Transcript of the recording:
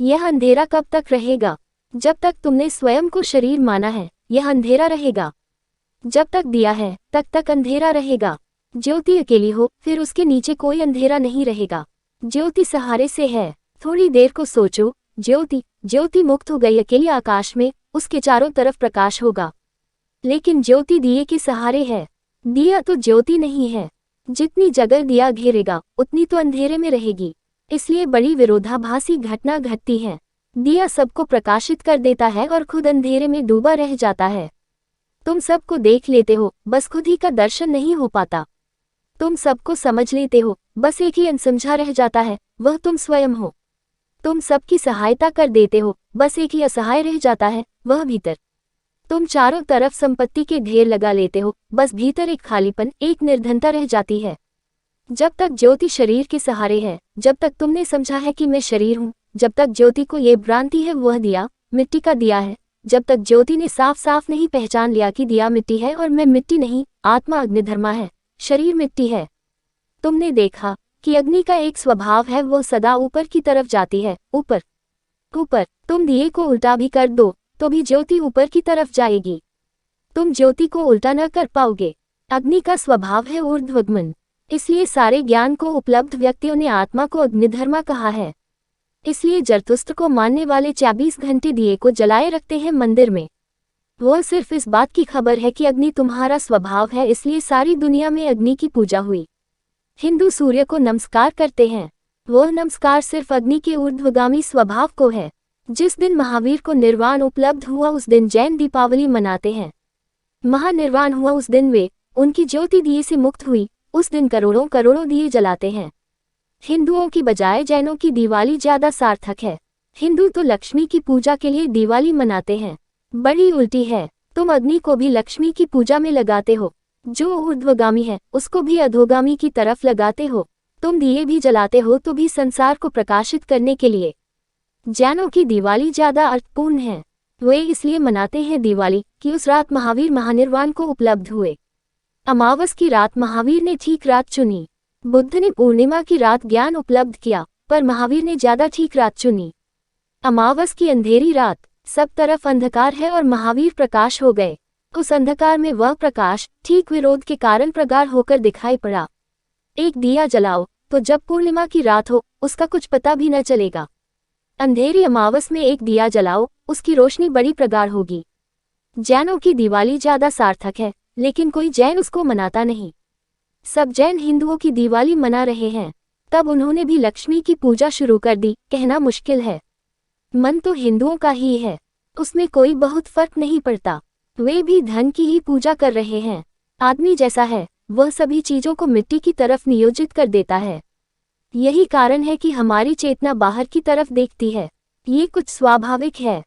यह अंधेरा कब तक रहेगा? जब तक तुमने स्वयं को शरीर माना है, यह अंधेरा रहेगा। जब तक दिया है, तब तक अंधेरा रहेगा। ज्योति अकेली हो, फिर उसके नीचे कोई अंधेरा नहीं रहेगा। ज्योति सहारे से है। थोड़ी देर को सोचो, ज्योति मुक्त हो गई अकेली आकाश में, उसके चारों तरफ प्रकाश होगा। लेकिन ज्योति दिए के सहारे है। दिया तो ज्योति नहीं है। जितनी जगह दिया घेरेगा, उतनी तो अंधेरे में रहेगी। इसलिए बड़ी विरोधाभासी घटना घटती है। दिया सबको प्रकाशित कर देता है और खुद अंधेरे में डूबा रह जाता है। तुम सबको देख लेते हो, बस खुद ही का दर्शन नहीं हो पाता। तुम सबको समझ लेते हो, बस एक ही अनसमझा रह जाता है, वह तुम स्वयं हो। तुम सबकी सहायता कर देते हो, बस एक ही असहाय रह जाता है, वह भीतर। तुम चारों तरफ संपत्ति के ढेर लगा लेते हो, बस भीतर एक खालीपन, एक निर्धनता रह जाती है। जब तक ज्योति शरीर के सहारे है, जब तक तुमने समझा है कि मैं शरीर हूँ, जब तक ज्योति को ये भ्रांति है वह दिया मिट्टी का दिया है, जब तक ज्योति ने साफ साफ नहीं पहचान लिया कि दिया मिट्टी है और मैं मिट्टी नहीं, आत्मा अग्निधर्मा है, शरीर मिट्टी है। तुमने देखा कि अग्नि का एक स्वभाव है, वो सदा ऊपर की तरफ जाती है, ऊपर ऊपर। तुम दिए को उल्टा भी कर दो तो भी ज्योति ऊपर की तरफ जाएगी। तुम ज्योति को उल्टा न कर पाओगे। अग्नि का स्वभाव है ऊर्ध्वगमन। इसलिए सारे ज्ञान को उपलब्ध व्यक्तियों ने आत्मा को अग्निधर्मा कहा है। इसलिए जरतुस्त्र को मानने वाले 24 घंटे दिए को जलाए रखते हैं मंदिर में। वह सिर्फ इस बात की खबर है कि अग्नि तुम्हारा स्वभाव है, इसलिए सारी दुनिया में अग्नि की पूजा हुई। हिंदू सूर्य को नमस्कार करते हैं, वह नमस्कार सिर्फ अग्नि के ऊर्ध्वगामी स्वभाव को है। जिस दिन महावीर को निर्वाण उपलब्ध हुआ उस दिन जैन दीपावली मनाते हैं। महानिर्वाण हुआ उस दिन वे, उनकी ज्योति दिए से मुक्त हुई, उस दिन करोड़ों करोड़ों दिए जलाते हैं। हिंदुओं की बजाय जैनों की दिवाली ज्यादा सार्थक है। हिंदू तो लक्ष्मी की पूजा के लिए दिवाली मनाते हैं। बड़ी उल्टी है, तुम अग्नि को भी लक्ष्मी की पूजा में लगाते हो, जो ऊर्ध्वगामी है उसको भी अधोगामी की तरफ लगाते हो। तुम दिए भी जलाते हो तो भी संसार को प्रकाशित करने के लिए। जैनों की दिवाली ज्यादा अर्थपूर्ण है। वे इसलिए मनाते हैं दिवाली कि उस रात महावीर महानिर्वाण को उपलब्ध हुए। अमावस की रात महावीर ने ठीक रात चुनी। बुद्ध ने पूर्णिमा की रात ज्ञान उपलब्ध किया, पर महावीर ने ज्यादा ठीक रात चुनी। अमावस की अंधेरी रात, सब तरफ अंधकार है और महावीर प्रकाश हो गए। उस अंधकार में वह प्रकाश ठीक विरोध के कारण प्रगाढ़ होकर दिखाई पड़ा। एक दिया जलाओ तो जब पूर्णिमा की रात हो उसका कुछ पता भी न चलेगा। अंधेरी अमावस में एक दिया जलाओ, उसकी रोशनी बड़ी प्रगाढ़ होगी। जैनों की दिवाली ज्यादा सार्थक है, लेकिन कोई जैन उसको मनाता नहीं। सब जैन हिंदुओं की दिवाली मना रहे हैं। तब उन्होंने भी लक्ष्मी की पूजा शुरू कर दी। कहना मुश्किल है, मन तो हिंदुओं का ही है, उसमें कोई बहुत फर्क नहीं पड़ता। वे भी धन की ही पूजा कर रहे हैं। आदमी जैसा है वह सभी चीजों को मिट्टी की तरफ नियोजित कर देता है। यही कारण है कि हमारी चेतना बाहर की तरफ देखती है। ये कुछ स्वाभाविक है।